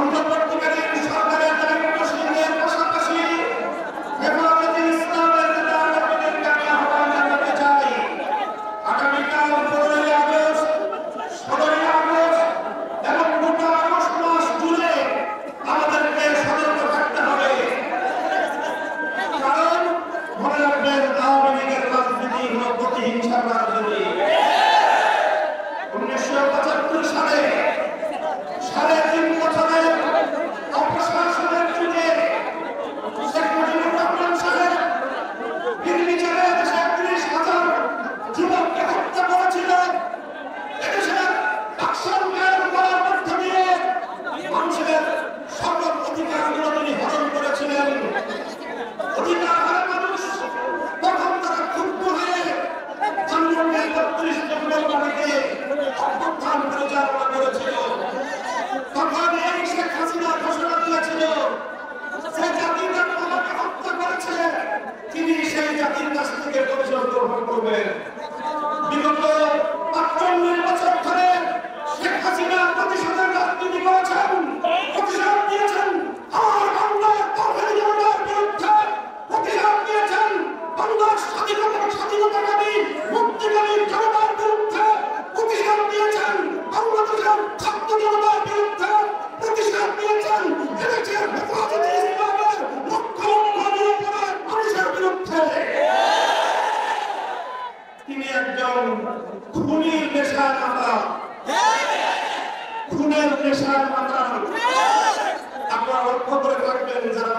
অন্তর্বর্তীকালীন সরকারের দায়িত্বশীলদের পাশাপাশি হেফাজতে ইসলামের নেতাকর্মীদেরকে আমি আহ্বান জানাতে চাই, আগামীকাল 15ই আগস্ট, 16ই আগস্ট এবং গোটা আগস্ট মাস জুড়ে আমাদেরকে সতর্ক থাকতে হবে। কারণ মনে রাখবেন, আওয়ামী লীগের রাজনীতি হল প্রতিহিংসার রাজনীতি। 1975 সালে 3.5 বছরের অপশাসনের যুগে শেখ মুজিবুর রহমান সাহেব নির্বিচারে দেশে 30,000 যুবককে হত্যা করেছিল। এদেশের আকশন কায়েম করার মধ্য দিয়ে মানুষের সকল অধিকারগুলো তিনি হরণ করেছিলেন। অধিকার হারা মানুষ তখন তারা ক্ষুব্ধ হয়ে ধানমন্ডির 32 জন নেতাকে অভ্যুত্থান পরিচালনা করেছিল। তখন এই শেখ হাসিনা ঘোষণা দিয়েছিল, যে জাতিটা আমাকে হত্যা করেছে তিনি সেই জাতির কাছ থেকে প্রতিশোধ গ্রহণ করবেন। বিগত ৪৫ বছর ধরে শেখ হাসিনা প্রতিশোধের রাজনীতি করেছেন, প্রতিশোধ দিয়েছেন আর বাংলার তরফের জনতার বিরুদ্ধে, প্রতিশোধ দিয়েছেন বাংলার স্বাধীনতাকামী মুক্তিকামী জনতার বিরুদ্ধে, প্রতিশোধ দিয়েছেন বাংলাদেশের ছাত্র জনতার বিরুদ্ধে, প্রতিশোধ দিয়েছেন এদেশের হেফাজতে ইসলামের লক্ষ লক্ষ নিরপরাধ মানুষের বিরুদ্ধে। তিনি একজন খুনির নেশার মাতা, খুনের নেশার মাতা। আপনারা লক্ষ্য করে থাকবেন, যারা